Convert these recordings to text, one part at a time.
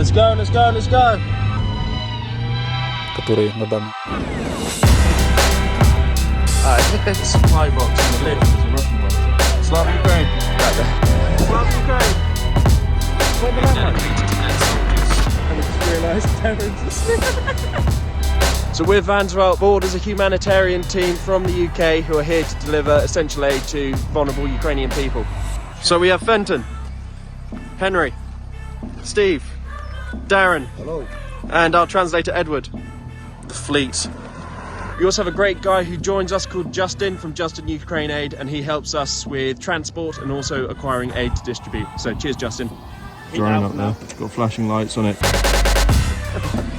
Let's go, let's go, let's go. Который на данный. It's supply box in the lift. It's a Russian one. Slava Ukraine. Right there. Slava Ukraine. Where the and I just realised terrorists. So we're Vanderbilt board as a humanitarian team from the UK who are here to deliver essential aid to vulnerable Ukrainian people. So we have Fenton, Henry, Steve, Darren, hello, and our translator Edward. The fleet. We also have a great guy who joins us called Justin from Justin Ukraine Aid, and he helps us with transport and also acquiring aid to distribute. So cheers, Justin. Drone up there, got flashing lights on it.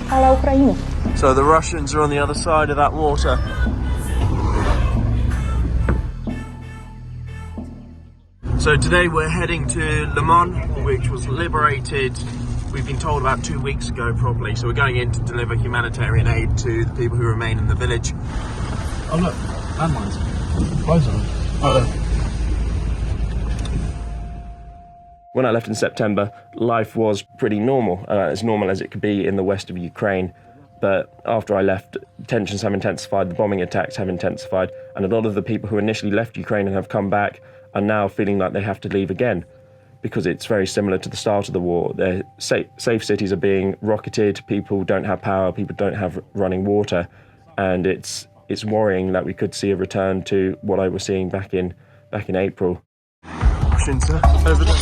Hello, Ukraine. So the Russians are on the other side of that water. So today we're heading to Le Mans, which was liberated, we've been told, about 2 weeks ago probably. So we're going in to deliver humanitarian aid to the people who remain in the village. Oh look, landmines. Close on them. Oh look. When I left in September, life was pretty normal, as normal as it could be in the west of Ukraine. But after I left, tensions have intensified, the bombing attacks have intensified, and a lot of the people who initially left Ukraine and have come back are now feeling like they have to leave again, because it's very similar to the start of the war. Their safe cities are being rocketed, people don't have power, people don't have running water, and it's worrying that we could see a return to what I was seeing back in April. Over there.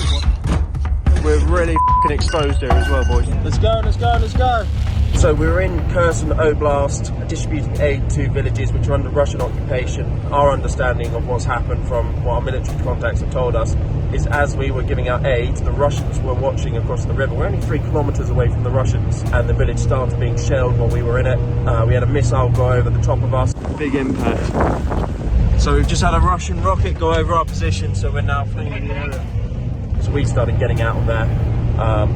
We're really f***ing exposed here as well, boys. Let's go, let's go, let's go! So we're in Kherson Oblast, distributing aid to villages which are under Russian occupation. Our understanding of what's happened from what our military contacts have told us is as we were giving out aid, the Russians were watching across the river. We're only 3 kilometers away from the Russians, and the village started being shelled while we were in it. We had a missile go over the top of us. Big impact. So we've just had a Russian rocket go over our position, so we're now fleeing in the area. So we started getting out of there,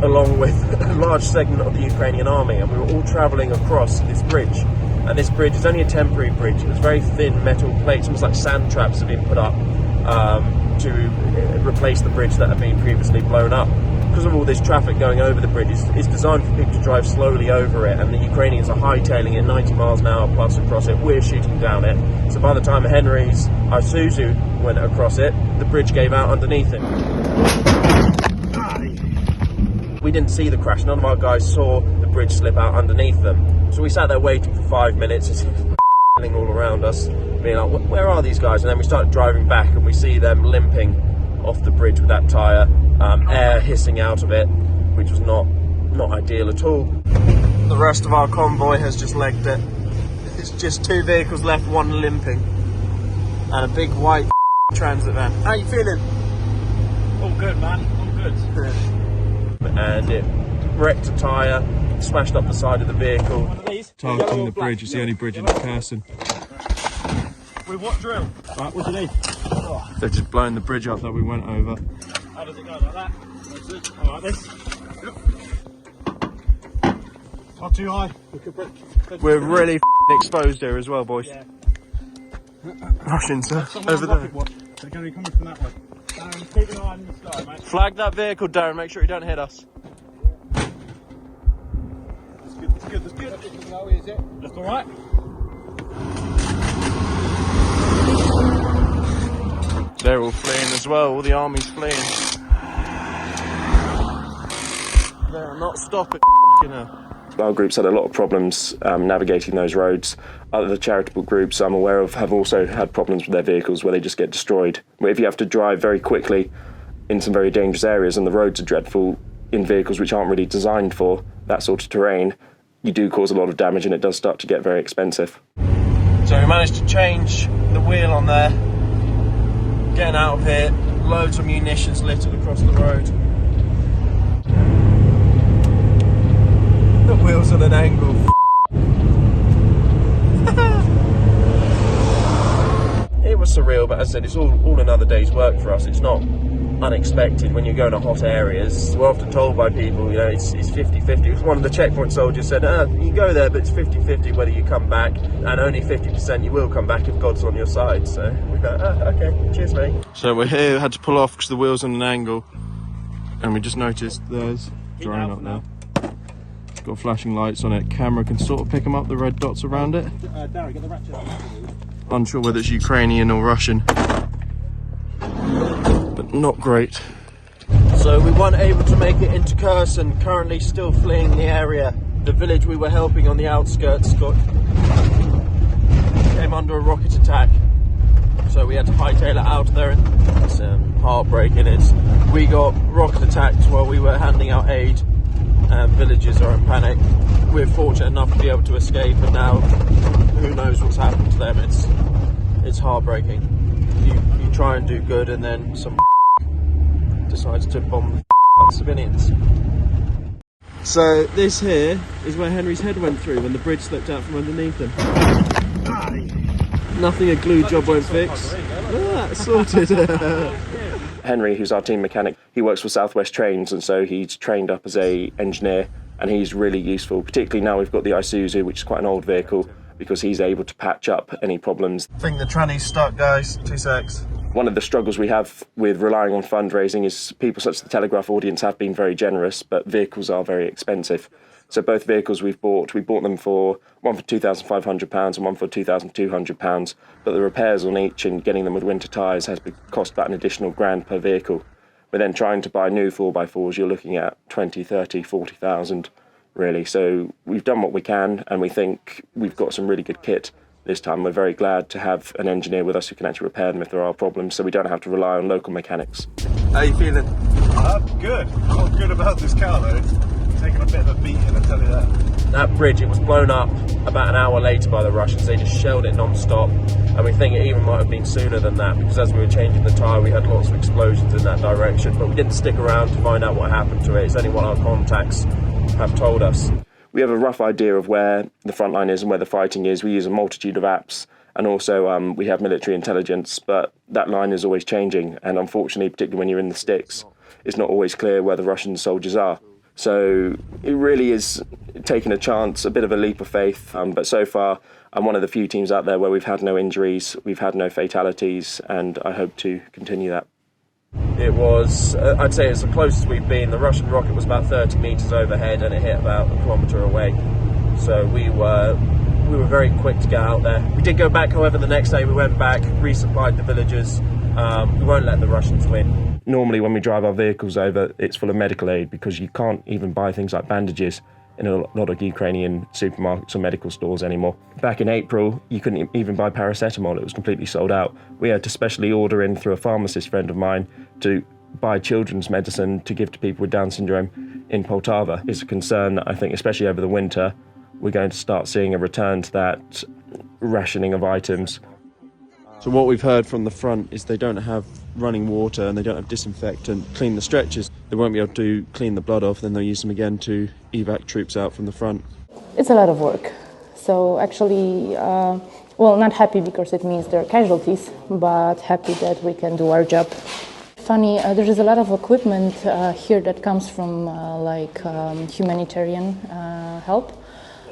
along with a large segment of the Ukrainian army, and we were all travelling across this bridge. And this bridge is only a temporary bridge. It was very thin metal plates, almost like sand traps have been put up to replace the bridge that had been previously blown up. Because of all this traffic going over the bridge, it's designed for people to drive slowly over it, and the Ukrainians are hightailing it 90 miles an hour plus across it. We're shooting down it. So by the time Henry's Isuzu went across it, the bridge gave out underneath it. We didn't see the crash. None of our guys saw the bridge slip out underneath them. So we sat there waiting for 5 minutes, just all around us, being like, where are these guys? And then we started driving back, and we see them limping off the bridge with that tyre, air hissing out of it, which was not ideal at all. The rest of our convoy has just legged it. It's just 2 vehicles left, one limping, and a big white transit van. How you feeling? All good, man. All good. And it wrecked a tyre, smashed up the side of the vehicle. Targeting the bridge, it's the only bridge in Kherson. With what drill? Right, what do you need? They've just blown the bridge up that we went over. How does it go? Like that? That's it. All like this. Not too high. We're really exposed here as well, boys. Yeah. Russians, over there. They're going to be coming from that way. Darren, keep an eye on the sky, mate. Flag that vehicle, Darren, make sure you don't hit us. That's good, that's good, that's good. How is it? That's alright. They're all fleeing as well, all the army's fleeing. They're not stopping, you know. Our groups had a lot of problems navigating those roads. Other charitable groups I'm aware of have also had problems with their vehicles where they just get destroyed. Where if you have to drive very quickly in some very dangerous areas and the roads are dreadful in vehicles which aren't really designed for that sort of terrain, you do cause a lot of damage and it does start to get very expensive. So we managed to change the wheel on there, getting out of here, loads of munitions littered across the road. The wheels at an angle. It was surreal, but as I said, it's all another day's work for us. It's not unexpected when you're going to hot areas. We're often told by people, you know, it's 50-50. One of the checkpoint soldiers said, you can go there, but it's 50-50 whether you come back, and only 50% you will come back if God's on your side. So we go, okay, cheers, mate. So we're here, had to pull off because the wheel's on an angle, and we just noticed there's drone up now. got flashing lights on it. Camera can sort of pick them up, the red dots around it. Darren, get the ratchet out. Unsure whether it's Ukrainian or Russian, but not great. So we weren't able to make it into Kherson, currently still fleeing the area. The village we were helping on the outskirts came under a rocket attack. So we had to hightail it out of there. It's heartbreaking. We got rocket attacked while we were handing out aid. Villagers are in panic. We're fortunate enough to be able to escape, and now who knows what's happened to them. It's heartbreaking. You try and do good, and then some decides to bomb civilians. So this here is where Henry's head went through when the bridge slipped out from underneath him. Nothing a glue job won't fix. That's sorted. Henry, who's our team mechanic, he works for South West Trains, and so he's trained up as a engineer, and he's really useful, particularly now we've got the Isuzu, which is quite an old vehicle, because he's able to patch up any problems. I think the tranny's stuck, guys. 2 secs. One of the struggles we have with relying on fundraising is people such as the Telegraph audience have been very generous, but vehicles are very expensive. So both vehicles we bought them for one for £2,500 and one for £2,200, but the repairs on each and getting them with winter tyres has cost about an additional £1,000 per vehicle. But then trying to buy new 4x4s, you're looking at 20, 30, 40,000 really. So we've done what we can, and we think we've got some really good kit this time. We're very glad to have an engineer with us who can actually repair them if there are problems, so we don't have to rely on local mechanics. How are you feeling? Good. I'm not good about this car though. It's taken a bit of a beating, I tell you that. That bridge, it was blown up about an hour later by the Russians. They just shelled it non-stop, and we think it even might have been sooner than that, because as we were changing the tyre we had lots of explosions in that direction, but we didn't stick around to find out what happened to it. It's only what our contacts have told us. We have a rough idea of where the front line is and where the fighting is. We use a multitude of apps, and also we have military intelligence, but that line is always changing, and unfortunately, particularly when you're in the sticks, it's not always clear where the Russian soldiers are. So it really is taking a chance, a bit of a leap of faith, but so far I'm one of the few teams out there where we've had no injuries, we've had no fatalities, and I hope to continue that. It was, I'd say it's the closest we've been. The Russian rocket was about 30 metres overhead and it hit about a kilometre away. So we were very quick to get out there. We did go back, however, the next day we went back, resupplied the villagers. We won't let the Russians win. Normally when we drive our vehicles over, it's full of medical aid because you can't even buy things like bandages in a lot of Ukrainian supermarkets or medical stores anymore. Back in April, you couldn't even buy paracetamol, it was completely sold out. We had to specially order in through a pharmacist friend of mine to buy children's medicine to give to people with Down syndrome in Poltava. It's a concern that I think, especially over the winter, we're going to start seeing a return to that rationing of items. So what we've heard from the front is they don't have running water and they don't have disinfectant to clean the stretchers. They won't be able to clean the blood off, then they'll use them again to evac troops out from the front. It's a lot of work. So actually, well, not happy because it means there are casualties, but happy that we can do our job. Funny, there is a lot of equipment here that comes from humanitarian help,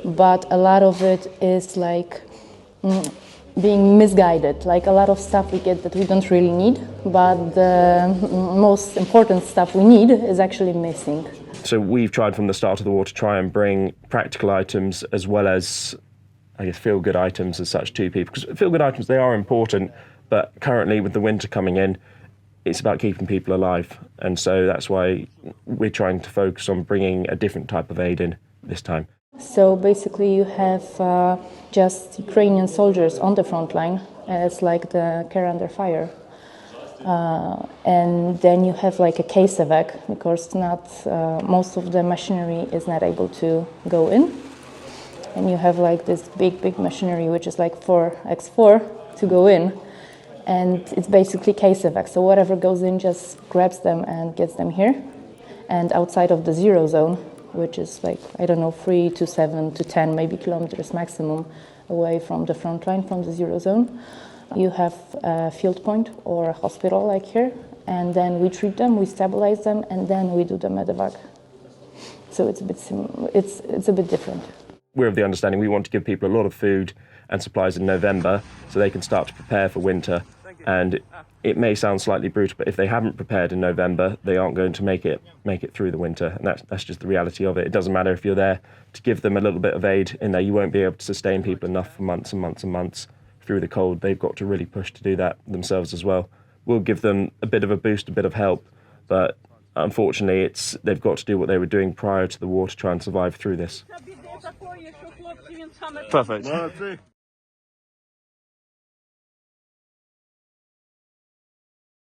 but a lot of it is being misguided. Like a lot of stuff we get that we don't really need, but the most important stuff we need is actually missing. So we've tried from the start of the war to try and bring practical items as well as, I guess, feel-good items as such to people. Because feel-good items, they are important, but currently with the winter coming in, it's about keeping people alive. And so that's why we're trying to focus on bringing a different type of aid in this time. So basically you have just Ukrainian soldiers on the front line as like the care under fire. And then you have like a case evac because not most of the machinery is not able to go in. And you have like this big machinery which is like 4x4 to go in. And it's basically case evac. So whatever goes in just grabs them and gets them here. And outside of the zero zone, which is like, I don't know, 3 to 7 to 10 maybe kilometers maximum away from the front line, from the zero zone, you have a field point or a hospital like here, and then we treat them, we stabilize them, and then we do the medevac. So it's a bit it's a bit different. We're of the understanding we want to give people a lot of food and supplies in November so they can start to prepare for winter. And it may sound slightly brutal, but if they haven't prepared in November, they aren't going to make it through the winter. And that's just the reality of it. It doesn't matter if you're there to give them a little bit of aid in there. You won't be able to sustain people enough for months and months and months through the cold. They've got to really push to do that themselves as well. We'll give them a bit of a boost, a bit of help, but unfortunately, they've got to do what they were doing prior to the war to try and survive through this. Perfect.